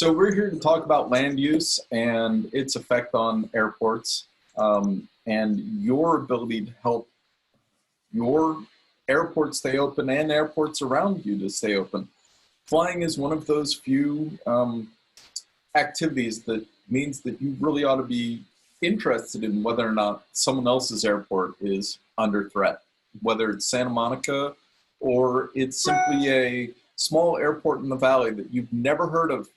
So we're here to talk about land use and its effect on airports, and your ability to help your airport stay open and airports around you to stay open. Flying is one of those few activities that means that you really ought to be interested in whether or not someone else's airport is under threat, whether it's Santa Monica or it's simply a small airport in the valley that you've never heard of.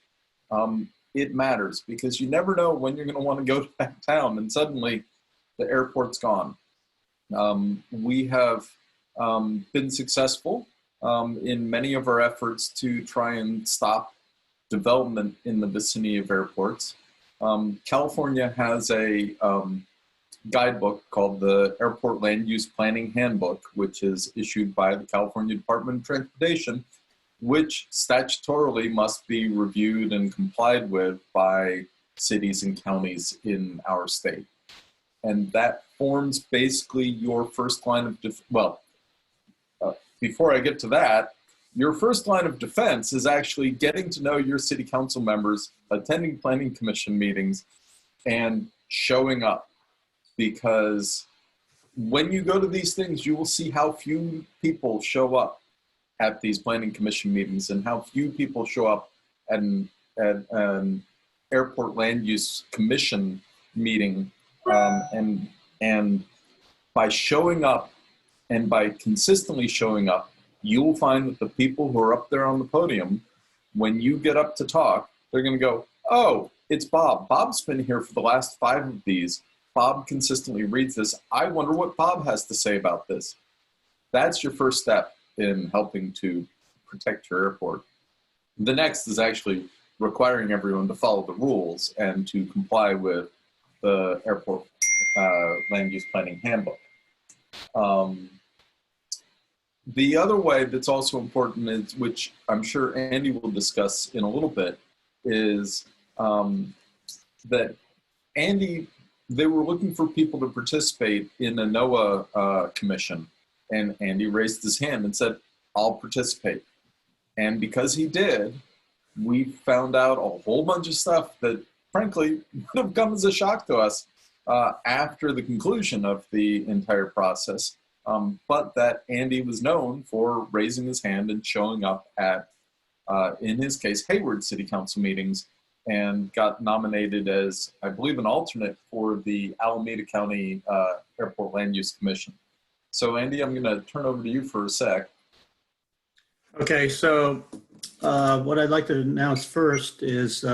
It matters because you never know when you're going to want to go to that town and suddenly the airport's gone. We have been successful in many of our efforts to try and stop development in the vicinity of airports. California has a guidebook called the Airport Land Use Planning Handbook, which is issued by the California Department of Transportation, which statutorily must be reviewed and complied with by cities and counties in our state. And that forms basically your first line of before I get to that, your first line of defense is actually getting to know your city council members, attending planning commission meetings, and showing up. Because when you go to these things, you will see how few people show up at these planning commission meetings and how few people show up at an airport land use commission meeting. And by showing up and by consistently showing up, you will find that the people who are up there on the podium, when you get up to talk, they're going to go, oh, it's Bob. Bob's been here for the last 5 of these. Bob consistently reads this. I wonder what Bob has to say about this. That's your first step in helping to protect your airport. The next is actually requiring everyone to follow the rules and to comply with the airport land use planning handbook. The other way that's also important, is, which I'm sure Andy will discuss in a little bit, is that they were looking for people to participate in a NOAA commission, and Andy raised his hand and said, I'll participate. And because he did, we found out a whole bunch of stuff that frankly would have come as a shock to us after the conclusion of the entire process. But that Andy was known for raising his hand and showing up at, in his case, Hayward City Council meetings, and got nominated as, I believe, an alternate for the Alameda County Airport Land Use Commission. So Andy, I'm going to turn over to you for a sec. Okay, so what I'd like to announce first is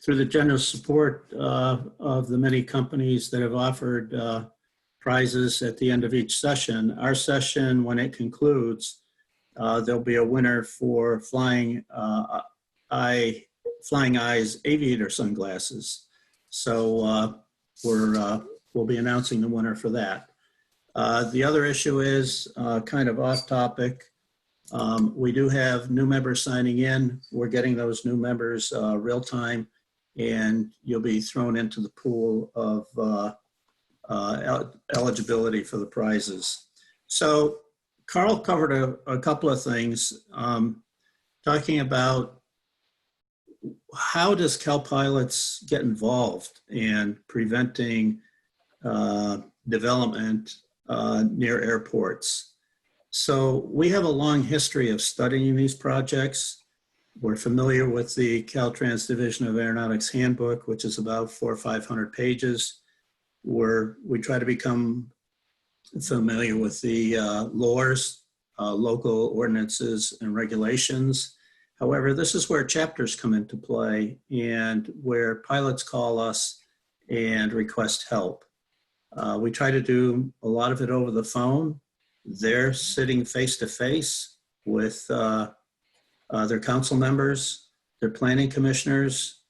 through the generous support of the many companies that have offered prizes at the end of each session. Our session, when it concludes, there'll be a winner for Flying Eyes aviator sunglasses. So we'll be announcing the winner for that. The other issue is kind of off topic. We do have new members signing in. We're getting those new members real time, and you'll be thrown into the pool of eligibility for the prizes. So Karl covered a couple of things, talking about how does CalPilots get involved in preventing development near airports. So we have a long history of studying these projects. We're familiar with the Caltrans Division of Aeronautics Handbook, which is about 400 or 500 pages. We try to become familiar with the laws, local ordinances and regulations. However, this is where chapters come into play and where pilots call us and request help. We try to do a lot of it over the phone. They're sitting face to face with their council members, their planning commissioners,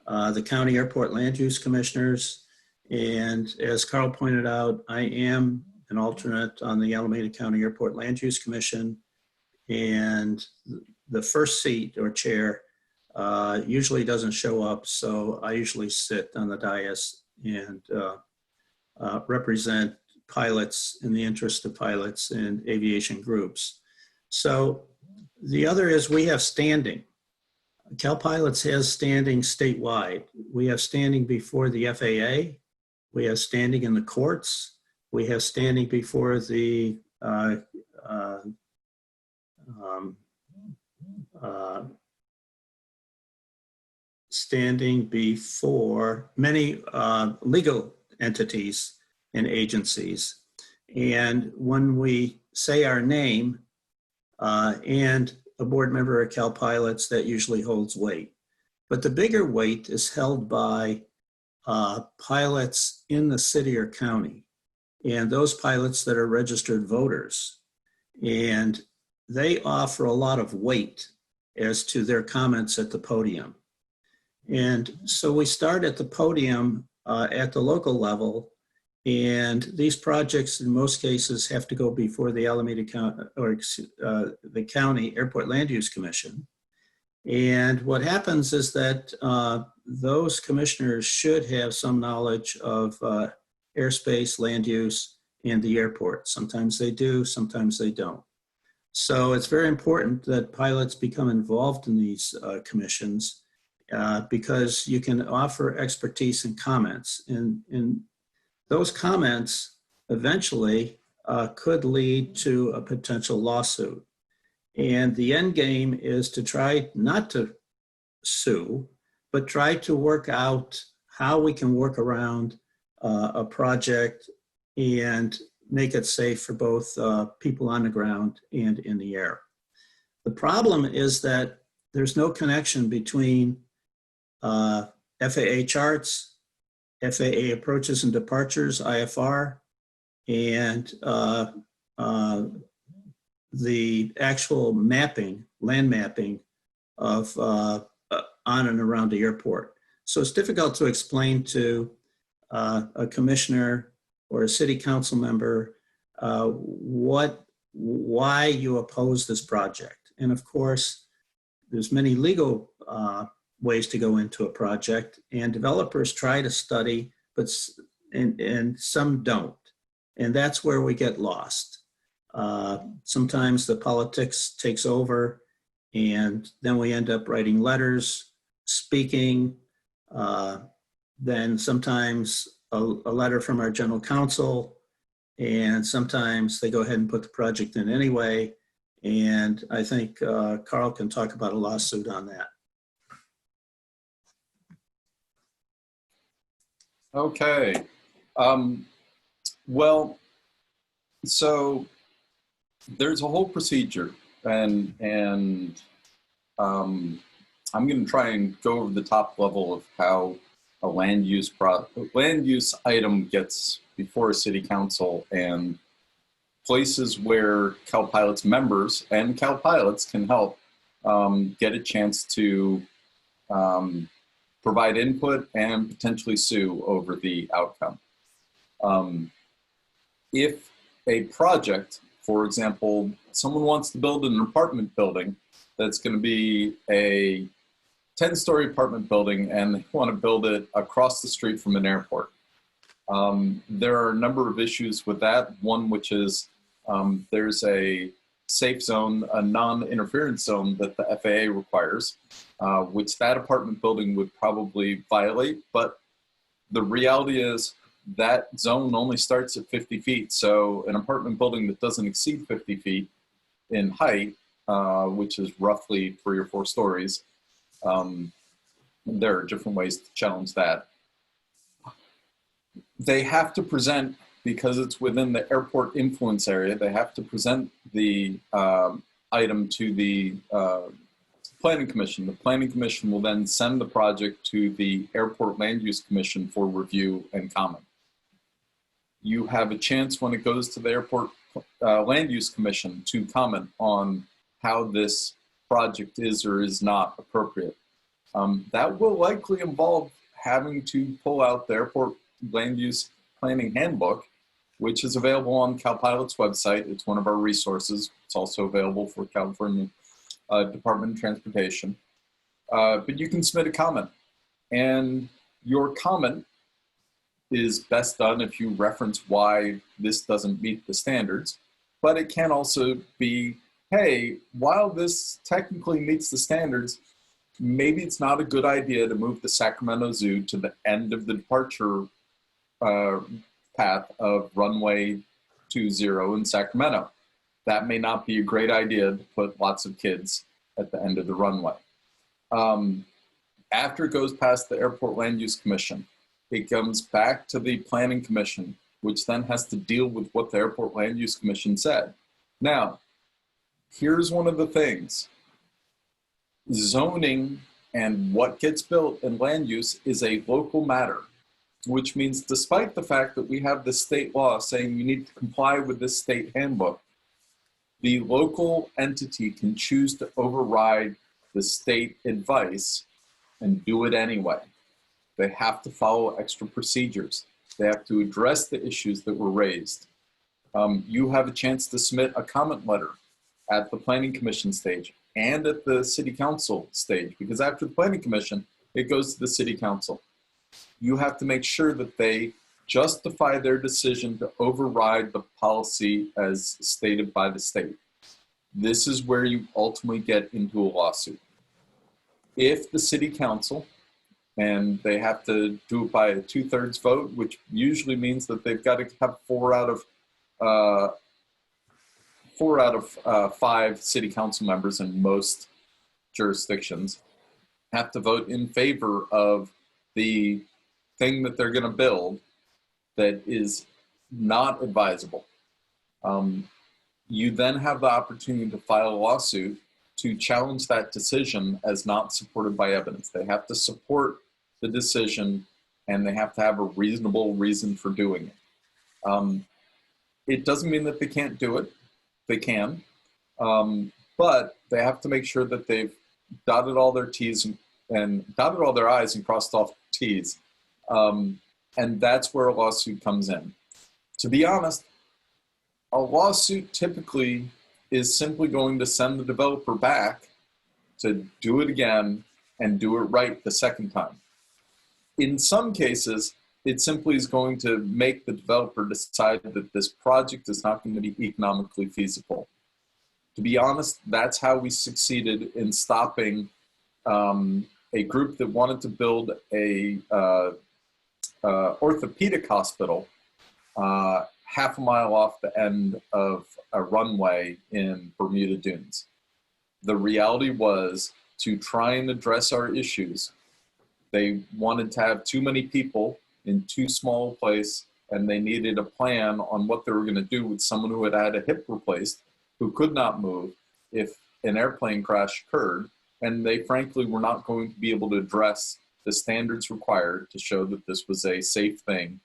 the county airport land use commissioners. And as Karl pointed out, I am an alternate on the Alameda County Airport Land Use Commission. And the first seat or chair usually doesn't show up. So I usually sit on the dais and represent pilots in the interest of pilots and aviation groups. So the other is we have standing. CalPilots has standing statewide. We have standing before the FAA. We have standing in the courts. We have standing before the standing before many legal entities and agencies. And when we say our name and a board member of CalPilots, that usually holds weight. But the bigger weight is held by pilots in the city or county, and those pilots that are registered voters. And they offer a lot of weight as to their comments at the podium. And so we start at the podium at the local level, and these projects in most cases have to go before the Alameda County or the County Airport Land Use Commission. And what happens is that those commissioners should have some knowledge of airspace, land use, and the airport. Sometimes they do, sometimes they don't. So it's very important that pilots become involved in these commissions because you can offer expertise and comments. And those comments eventually could lead to a potential lawsuit. And the end game is to try not to sue, but try to work out how we can work around a project and make it safe for both people on the ground and in the air. The problem is that there's no connection between FAA charts, FAA approaches and departures, IFR, and the actual mapping, land mapping of on and around the airport. So it's difficult to explain to a commissioner or a city council member why you oppose this project. And of course, there's many legal ways to go into a project, and developers try to study, and some don't. And that's where we get lost. Sometimes the politics takes over, and then we end up writing letters, speaking, then sometimes a letter from our general counsel, and sometimes they go ahead and put the project in anyway. And I think Karl can talk about a lawsuit on that. Okay. Well, so there's a whole procedure, and I'm going to try and go over the top level of how a land use item gets before a city council, and places where CalPilots members and CalPilots can help get a chance to provide input and potentially sue over the outcome. If a project, for example, someone wants to build an apartment building that's going to be a 10-story apartment building, and they want to build it across the street from an airport. There are a number of issues with that. One, which is there's a safe zone, a non-interference zone that the FAA requires, which that apartment building would probably violate. But the reality is that zone only starts at 50 feet. So an apartment building that doesn't exceed 50 feet in height, which is roughly 3 or 4 stories, there are different ways to challenge that. They have to present, because it's within the airport influence area, they have to present the item to the Planning Commission. The Planning Commission will then send the project to the Airport Land Use Commission for review and comment. You have a chance when it goes to the Airport Land Use Commission to comment on how this project is or is not appropriate. That will likely involve having to pull out the Airport Land Use Planning Handbook, which is available on CalPilots' website. It's one of our resources. It's also available for California Department of Transportation. But you can submit a comment, and your comment is best done if you reference why this doesn't meet the standards. But it can also be, hey, while this technically meets the standards, maybe it's not a good idea to move the Sacramento Zoo to the end of the departure path of runway 20 in Sacramento. That may not be a great idea to put lots of kids at the end of the runway. After it goes past the Airport Land Use Commission, it comes back to the Planning Commission, which then has to deal with what the Airport Land Use Commission said. Now, here's one of the things. Zoning and what gets built in land use is a local matter, which means despite the fact that we have the state law saying you need to comply with this state handbook, the local entity can choose to override the state advice and do it anyway. They have to follow extra procedures. They have to address the issues that were raised. You have a chance to submit a comment letter at the Planning Commission stage and at the City Council stage, because after the Planning Commission, it goes to the City Council. You have to make sure that they justify their decision to override the policy as stated by the state. This is where you ultimately get into a lawsuit. If the City Council, and they have to do it by a 2/3 vote, which usually means that they've got to have 4 out of 5 City Council members in most jurisdictions have to vote in favor of the thing that they're going to build that is not advisable. You then have the opportunity to file a lawsuit to challenge that decision as not supported by evidence. They have to support the decision and they have to have a reasonable reason for doing it. It doesn't mean that they can't do it. They can, but they have to make sure that they've dotted all their T's and dotted all their I's and crossed off T's. And that's where a lawsuit comes in. To be honest, a lawsuit typically is simply going to send the developer back to do it again and do it right the second time. In some cases, it simply is going to make the developer decide that this project is not going to be economically feasible. To be honest, that's how we succeeded in stopping a group that wanted to build a orthopedic hospital half a mile off the end of a runway in Bermuda Dunes. The reality was, to try and address our issues, they wanted to have too many people in too small a place, and they needed a plan on what they were going to do with someone who had had a hip replaced, who could not move if an airplane crash occurred, and they frankly were not going to be able to address the standards required to show that this was a safe thing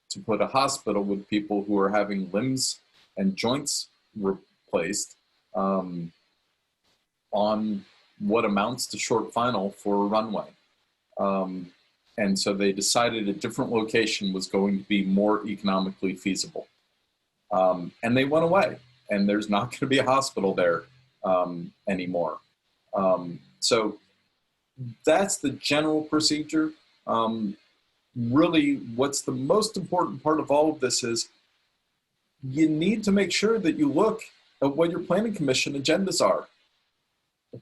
to put a hospital with people who are having limbs and joints replaced on what amounts to short final for a runway. And so they decided a different location was going to be more economically feasible. And they went away, and there's not going to be a hospital there anymore. So that's the general procedure. Really, what's the most important part of all of this is you need to make sure that you look at what your planning commission agendas are.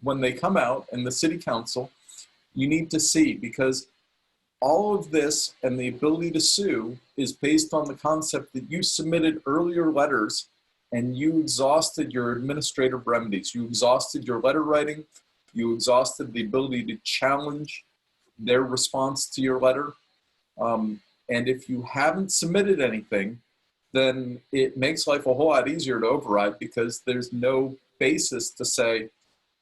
When they come out in the city council, you need to see, because all of this and the ability to sue is based on the concept that you submitted earlier letters and you exhausted your administrative remedies. You exhausted your letter writing. You exhausted the ability to challenge their response to your letter. And if you haven't submitted anything, then it makes life a whole lot easier to override, because there's no basis to say,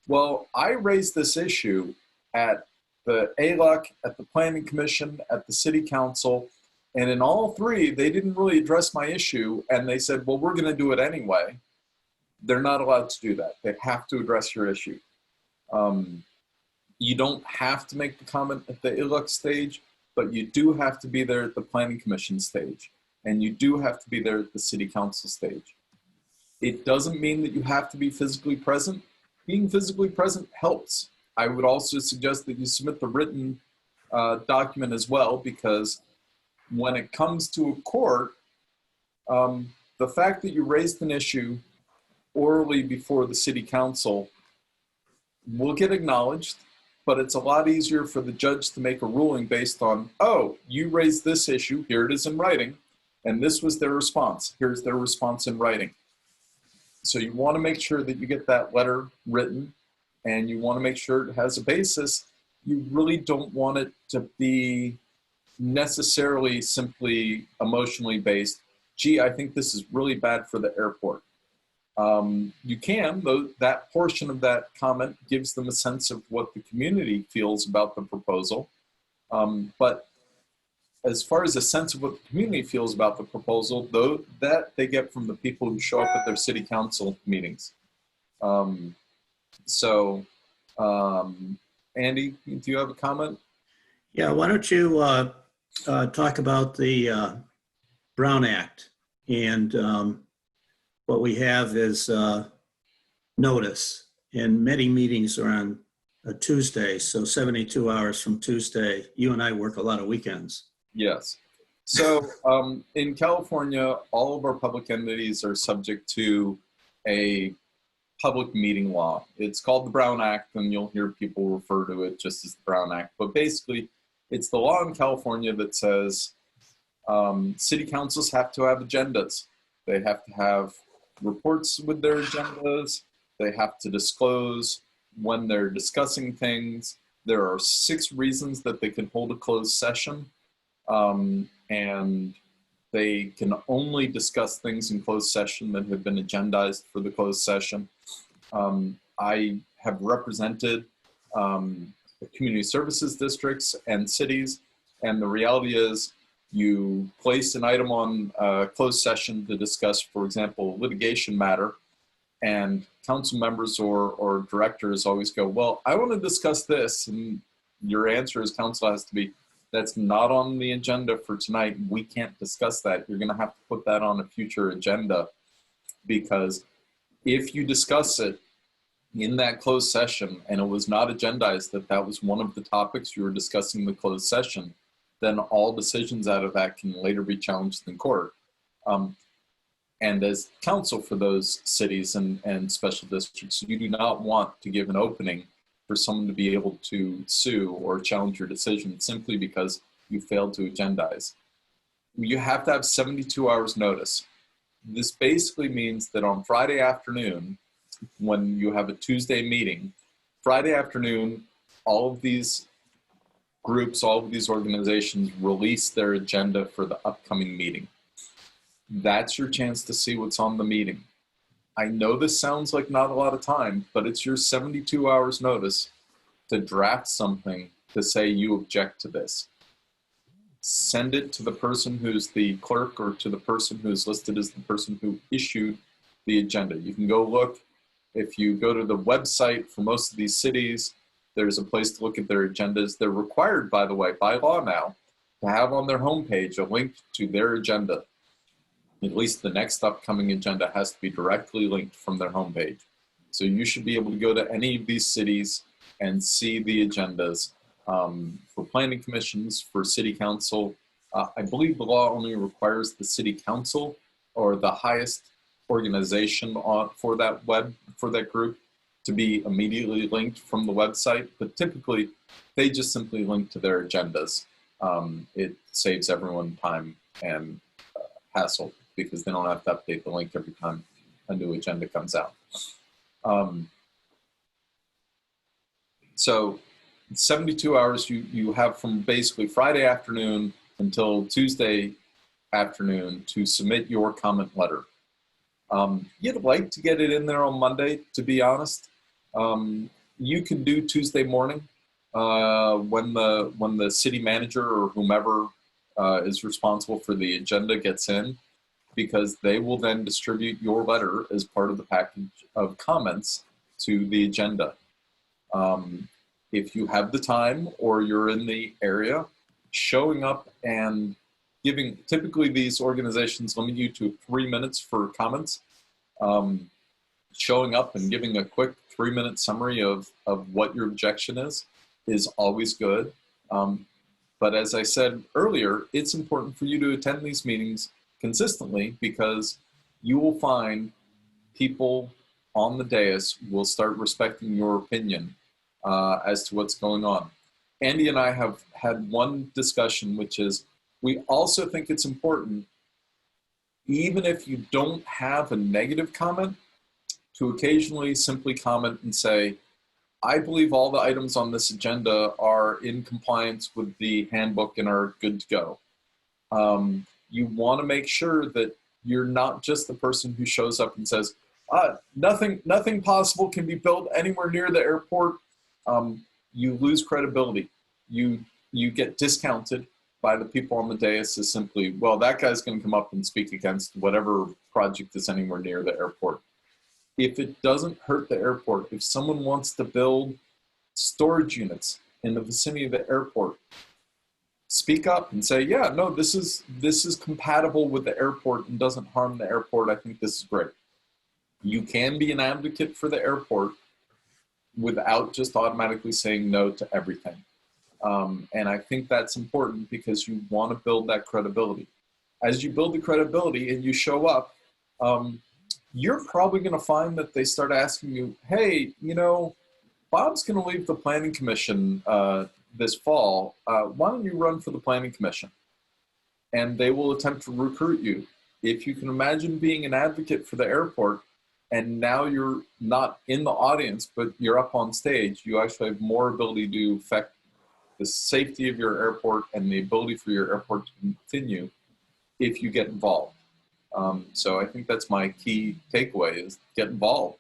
well, I raised this issue at the ALUC, at the Planning Commission, at the City Council, and in all 3, they didn't really address my issue, and they said, well, we're going to do it anyway. They're not allowed to do that. They have to address your issue. You don't have to make the comment at the ALUC stage, but you do have to be there at the Planning Commission stage, and you do have to be there at the City Council stage. It doesn't mean that you have to be physically present. Being physically present helps. I would also suggest that you submit the written document as well, because when it comes to a court, the fact that you raised an issue orally before the City Council will get acknowledged, but it's a lot easier for the judge to make a ruling based on, oh, you raised this issue, here it is in writing, and this was their response. Here's their response in writing. So you want to make sure that you get that letter written, and you want to make sure it has a basis. You really don't want it to be necessarily simply emotionally based. Gee, I think this is really bad for the airport. You can, though, that portion of that comment gives them a sense of what the community feels about the proposal. But as far as a sense of what the community feels about the proposal, though, that they get from the people who show up at their city council meetings. Andy, do you have a comment? Yeah, why don't you talk about the Brown Act, and what we have is notice, and many meetings are on a Tuesday, so 72 hours from Tuesday. You and I work a lot of weekends. Yes. So in California, all of our public entities are subject to a public meeting law. It's called the Brown Act, and you'll hear people refer to it just as the Brown Act. But basically, it's the law in California that says city councils have to have agendas. They have to have reports with their agendas. They have to disclose when they're discussing things. There are 6 reasons that they can hold a closed session. And they can only discuss things in closed session that have been agendized for the closed session. I have represented community services districts and cities, and the reality is you place an item on a closed session to discuss, for example, litigation matter, and council members or directors always go, well, I want to discuss this, and your answer as council has to be, that's not on the agenda for tonight. We can't discuss that. You're going to have to put that on a future agenda, because if you discuss it in that closed session and it was not agendized that was one of the topics you were discussing in the closed session, then all decisions out of that can later be challenged in court. And as counsel for those cities and special districts, you do not want to give an opening for someone to be able to sue or challenge your decision simply because you failed to agendize. You have to have 72 hours notice. This basically means that on Friday afternoon, when you have a Tuesday meeting, Friday afternoon, all of these groups, all of these organizations release their agenda for the upcoming meeting. That's your chance to see what's on the meeting. I know this sounds like not a lot of time, but it's your 72 hours notice to draft something to say you object to this. Send it to the person who's the clerk or to the person who's listed as the person who issued the agenda. You can go look. If you go to the website for most of these cities, there's a place to look at their agendas. They're required, by the way, by law now, to have on their homepage a link to their agenda. At least the next upcoming agenda has to be directly linked from their homepage. So you should be able to go to any of these cities and see the agendas for planning commissions, for city council. I believe the law only requires the city council or the highest organization for that group to be immediately linked from the website, but typically they just simply link to their agendas. It saves everyone time and hassle, because they don't have to update the link every time a new agenda comes out. So 72 hours you have from basically Friday afternoon until Tuesday afternoon to submit your comment letter. You'd like to get it in there on Monday, to be honest. You can do Tuesday morning when the city manager or whomever is responsible for the agenda gets in, because they will then distribute your letter as part of the package of comments to the agenda. If you have the time or you're in the area, showing up and giving, typically these organizations limit you to 3 minutes for comments. Showing up and giving a quick 3-minute summary of what your objection is always good. But as I said earlier, it's important for you to attend these meetings consistently, because you will find people on the dais will start respecting your opinion as to what's going on. Andy and I have had one discussion, which is we also think it's important, even if you don't have a negative comment, to occasionally simply comment and say, I believe all the items on this agenda are in compliance with the handbook and are good to go. You want to make sure that you're not just the person who shows up and says, nothing possible can be built anywhere near the airport. You lose credibility. You get discounted by the people on the dais as simply, well, that guy's going to come up and speak against whatever project is anywhere near the airport. If it doesn't hurt the airport, if someone wants to build storage units in the vicinity of the airport, speak up and say, yeah, no, this is compatible with the airport and doesn't harm the airport. I think this is great. You can be an advocate for the airport without just automatically saying no to everything. And I think that's important because you want to build that credibility. As you build the credibility and you show up, you're probably going to find that they start asking you, hey, you know, Bob's going to leave the Planning Commission this fall. Why don't you run for the Planning Commission? And they will attempt to recruit you. If you can imagine being an advocate for the airport, and now you're not in the audience, but you're up on stage, you actually have more ability to affect the safety of your airport and the ability for your airport to continue if you get involved. So I think that's my key takeaway is get involved,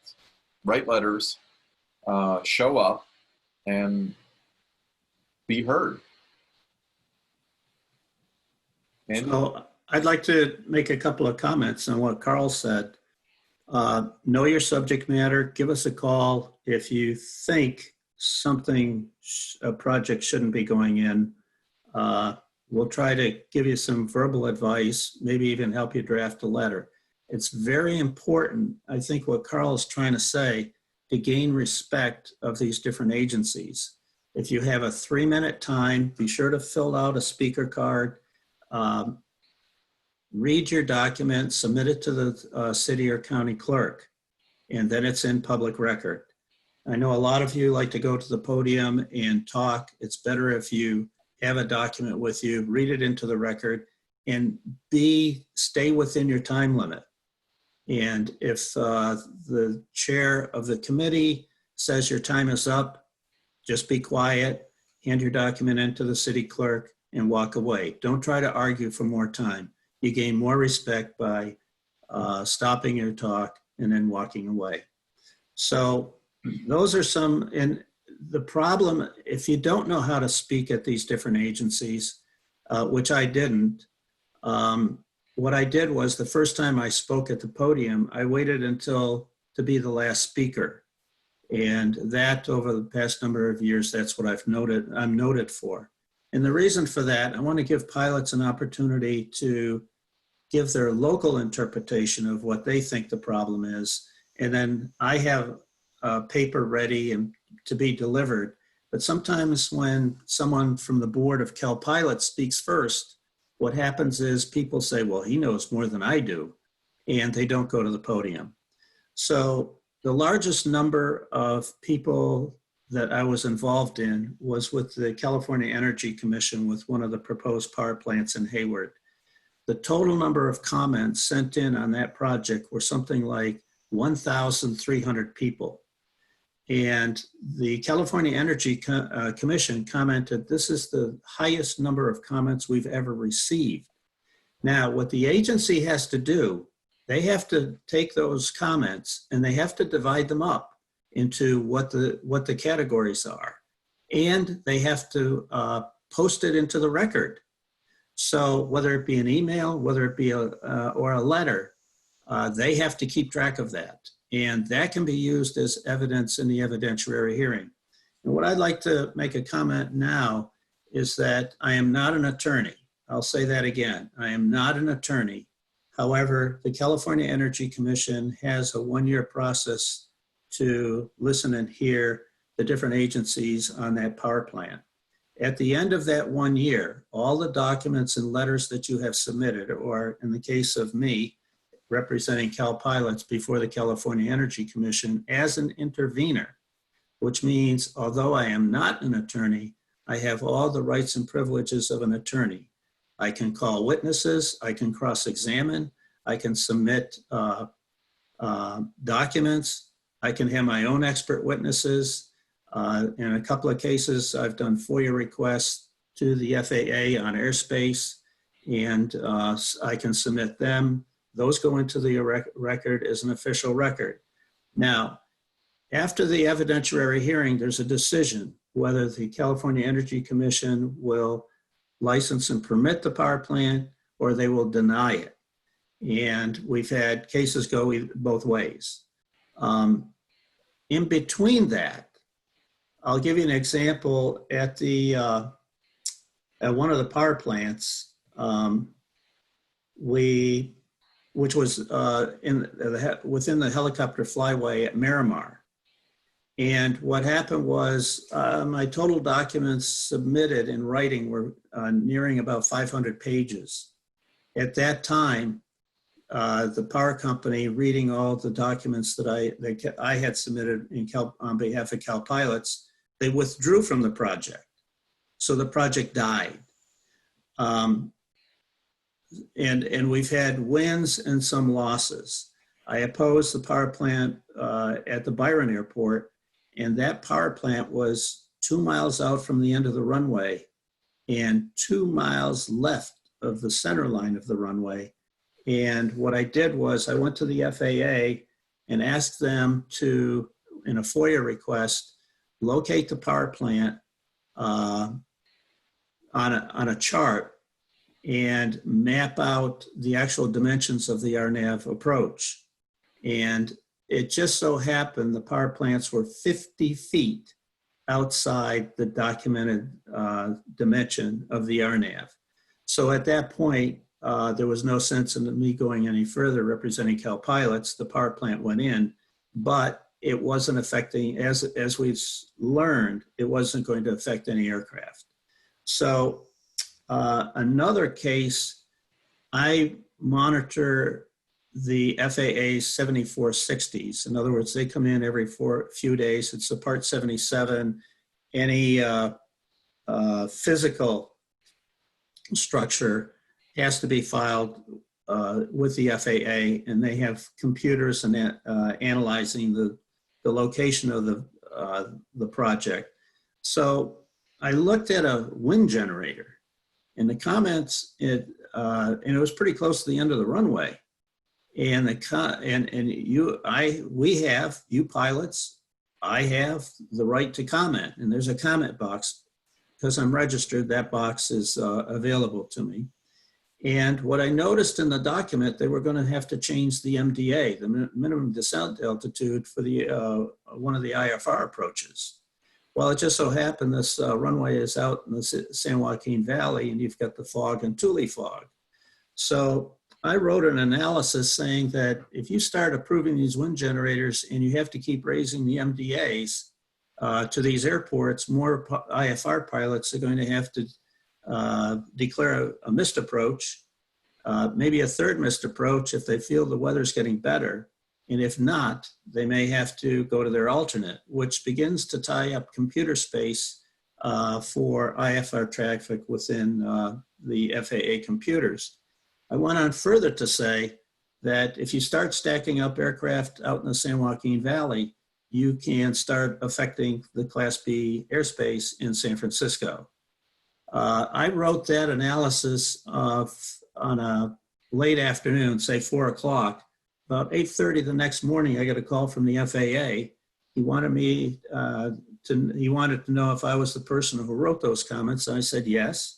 write letters, show up, and be heard. Andy? So I'd like to make a couple of comments on what Karl said. Know your subject matter. Give us a call if you think a project shouldn't be going in. We'll try to give you some verbal advice, maybe even help you draft a letter. It's very important, I think what Karl is trying to say, to gain respect of these different agencies. If you have a 3-minute time, be sure to fill out a speaker card, read your document, submit it to the city or county clerk, and then it's in public record. I know a lot of you like to go to the podium and talk. It's better if you have a document with you, read it into the record, and stay within your time limit. And if the chair of the committee says your time is up, just be quiet, hand your document into the city clerk, and walk away. Don't try to argue for more time. You gain more respect by stopping your talk and then walking away. So those are some, and the problem, if you don't know how to speak at these different agencies, which I didn't, what I did was the first time I spoke at the podium, I waited until to be the last speaker. And that over the past number of years, that's what I'm noted for. And the reason for that, I want to give pilots an opportunity to give their local interpretation of what they think the problem is. And then I have a paper ready and to be delivered. But sometimes when someone from the board of CalPilots speaks first, what happens is people say, well, he knows more than I do, and they don't go to the podium. So the largest number of people that I was involved in was with the California Energy Commission with one of the proposed power plants in Hayward. The total number of comments sent in on that project were something like 1,300 people. And the California Energy Commission commented, this is the highest number of comments we've ever received. Now, what the agency has to do, they have to take those comments and they have to divide them up into what the categories are. And they have to post it into the record. So whether it be an email, whether it be or a letter, they have to keep track of that. And that can be used as evidence in the evidentiary hearing. And what I'd like to make a comment now is that I am not an attorney. I'll say that again. I am not an attorney. However, the California Energy Commission has a 1-year process to listen and hear the different agencies on that power plant. At the end of that 1 year, all the documents and letters that you have submitted, or in the case of me, representing CalPilots before the California Energy Commission as an intervener, which means although I am not an attorney, I have all the rights and privileges of an attorney. I can call witnesses, I can cross-examine, I can submit documents, I can have my own expert witnesses. In a couple of cases, I've done FOIA requests to the FAA on airspace, and I can submit them. Those go into the record as an official record. Now, after the evidentiary hearing, there's a decision whether the California Energy Commission will license and permit the power plant or they will deny it. And we've had cases go both ways. In between that, I'll give you an example at one of the power plants, which was within the helicopter flyway at Miramar. And what happened was my total documents submitted in writing were nearing about 500 pages. At that time, the power company, reading all the documents that I had submitted on behalf of CalPilots, they withdrew from the project. So the project died. And we've had wins and some losses. I opposed the power plant at the Byron Airport, and that power plant was 2 miles out from the end of the runway and 2 miles left of the center line of the runway. And what I did was I went to the FAA and asked them to, in a FOIA request, locate the power plant on a chart and map out the actual dimensions of the RNAV approach. And it just so happened the power plants were 50 feet outside the documented dimension of the RNAV. So at that point, there was no sense in me going any further representing CalPilots. The power plant went in, but it wasn't affecting, as we've learned, it wasn't going to affect any aircraft. So another case, I monitor the FAA 7460s. In other words, they come in every few days. It's a Part 77. Any physical structure has to be filed with the FAA, and they have computers and analyzing the location of the project. So I looked at a wind generator, and the comments, and it was pretty close to the end of the runway. And we have, you pilots, I have the right to comment, and there's a comment box. Because I'm registered, that box is available to me. And what I noticed in the document, they were going to have to change the MDA, the minimum descent altitude, for the one of the IFR approaches. Well, it just so happened this runway is out in the San Joaquin Valley, and you've got the fog and Thule fog. So I wrote an analysis saying that if you start approving these wind generators and you have to keep raising the MDAs to these airports, more IFR pilots are going to have to declare a missed approach, maybe a third missed approach if they feel the weather's getting better. And if not, they may have to go to their alternate, which begins to tie up computer space for IFR traffic within the FAA computers. I went on further to say that if you start stacking up aircraft out in the San Joaquin Valley, you can start affecting the Class B airspace in San Francisco. I wrote that analysis on a late afternoon, say 4 o'clock. About 8:30 the next morning, I got a call from the FAA. He wanted me he wanted to know if I was the person who wrote those comments. And I said yes.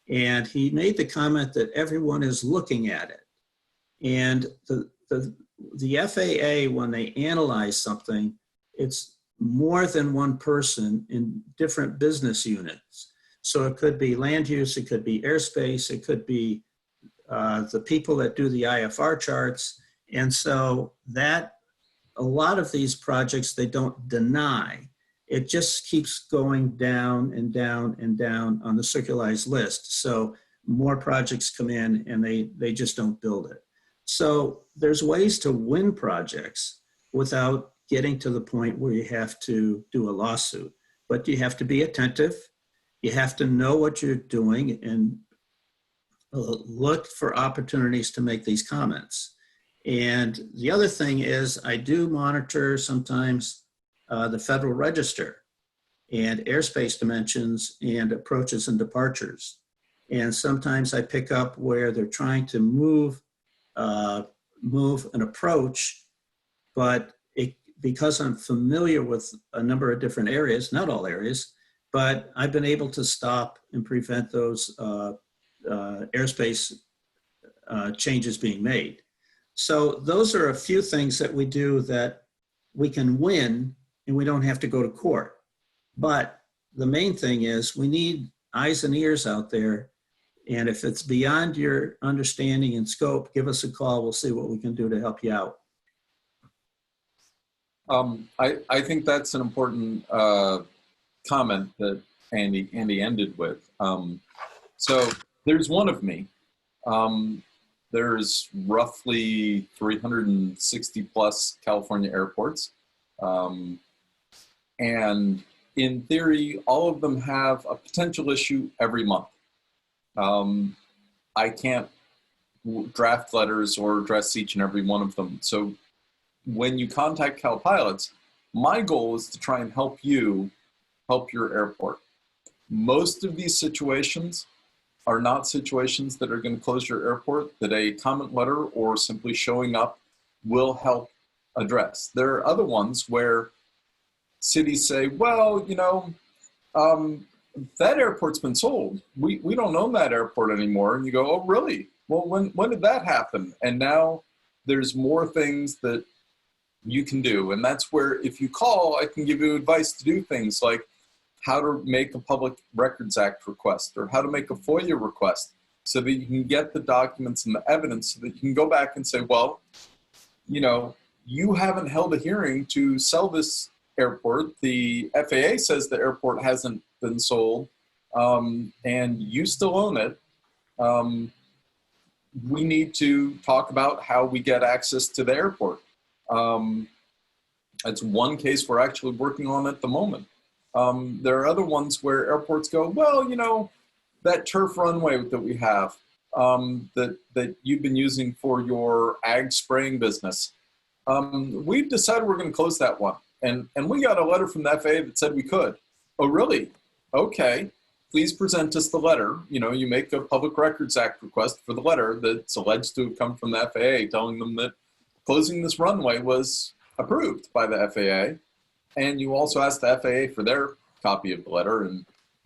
And he made the comment that everyone is looking at it. And the FAA, when they analyze something, it's more than one person in different business units. So it could be land use, it could be airspace, it could be the people that do the IFR charts. And so that a lot of these projects, they don't deny. It just keeps going down and down and down on the circularized list. So more projects come in and they just don't build it. So there's ways to win projects without getting to the point where you have to do a lawsuit. But you have to be attentive. You have to know what you're doing and look for opportunities to make these comments. And the other thing is I do monitor sometimes the Federal Register and airspace dimensions and approaches and departures. And sometimes I pick up where they're trying to move an approach, but because I'm familiar with a number of different areas, not all areas, but I've been able to stop and prevent those airspace changes being made. So those are a few things that we do that we can win and we don't have to go to court. But the main thing is we need eyes and ears out there. And if it's beyond your understanding and scope, give us a call. We'll see what we can do to help you out. I think that's an important comment that Andy ended with. So there's one of me. There's roughly 360 plus California airports. And in theory, all of them have a potential issue every month. I can't draft letters or address each and every one of them. So when you contact CalPilots, my goal is to try and help you help your airport. Most of these situations are not situations that are going to close your airport that a comment letter or simply showing up will help address. There are other ones where cities say, well, you know, that airport's been sold. We don't own that airport anymore. And you go, oh, really? Well, when did that happen? And now there's more things that you can do. And that's where if you call, I can give you advice to do things like how to make a Public Records Act request or how to make a FOIA request so that you can get the documents and the evidence so that you can go back and say, well, you know, you haven't held a hearing to sell this airport. The FAA says the airport hasn't been sold, and you still own it. We need to talk about how we get access to the airport. That's one case we're actually working on at the moment. There are other ones where airports go, well, you know, that turf runway that we have, that you've been using for your ag spraying business, we've decided we're going to close that one. And we got a letter from the FAA that said we could. Oh, really? Okay. Please present us the letter. You know, you make a Public Records Act request for the letter that's alleged to have come from the FAA telling them that closing this runway was approved by the FAA. And you also ask the FAA for their copy of the letter. And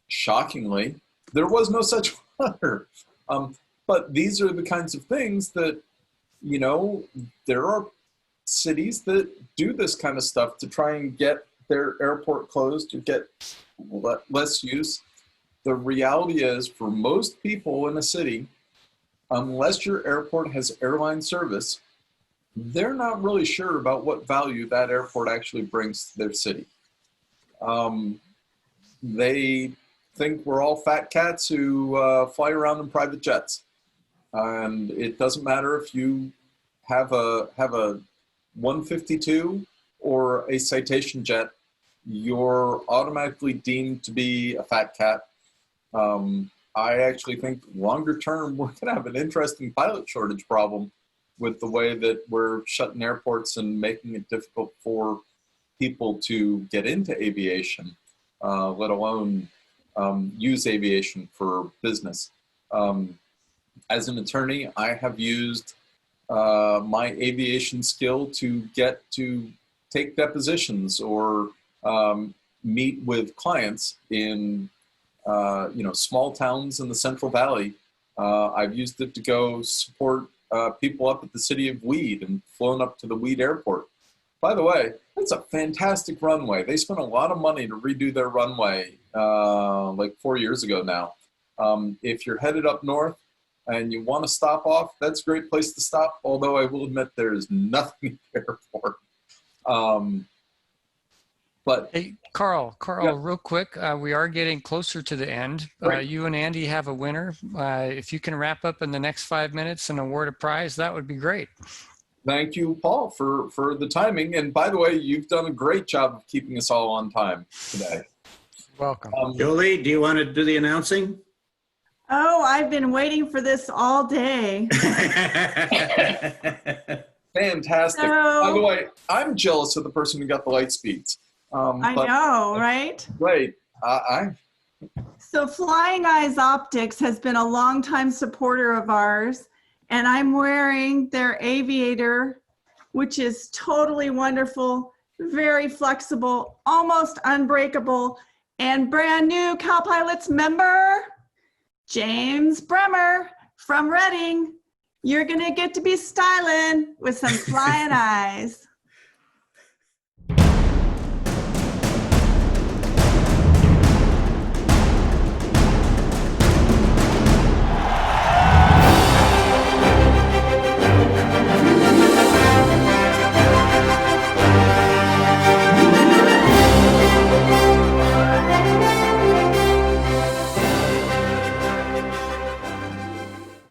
shockingly, there was no such letter. But these are the kinds of things that, you know, there are cities that do this kind of stuff to try and get their airport closed to get less use. The reality is, for most people in a city, unless your airport has airline service, they're not really sure about what value that airport actually brings to their city. They think we're all fat cats who fly around in private jets. And it doesn't matter if you have a 152 or a Citation jet, you're automatically deemed to be a fat cat. I actually think longer term, we're going to have an interesting pilot shortage problem with the way that we're shutting airports and making it difficult for people to get into aviation, let alone use aviation for business. As an attorney, I have used my aviation skill to get to take depositions or meet with clients in small towns in the Central Valley. I've used it to go support people up at the city of Weed and flown up to the Weed airport. By the way, that's a fantastic runway. They spent a lot of money to redo their runway like 4 years ago now. If you're headed up north and you want to stop off, that's a great place to stop, although I will admit there is nothing at the airport. But hey, Karl, yeah. real quick, we are getting closer to the end. Right. You and Andy have a winner. If you can wrap up in the next 5 minutes and award a prize, that would be great. Thank you, Paul, for the timing. And by the way, you've done a great job of keeping us all on time today. Welcome. Jolie, do you want to do the announcing? Oh, I've been waiting for this all day. Fantastic. By the way, I'm jealous of the person who got the light speeds. I know, right? Right. So Flying Eyes Optics has been a longtime supporter of ours, and I'm wearing their Aviator, which is totally wonderful, very flexible, almost unbreakable, and brand new CalPilots member, James Bremer from Reading. You're gonna get to be styling with some flying eyes.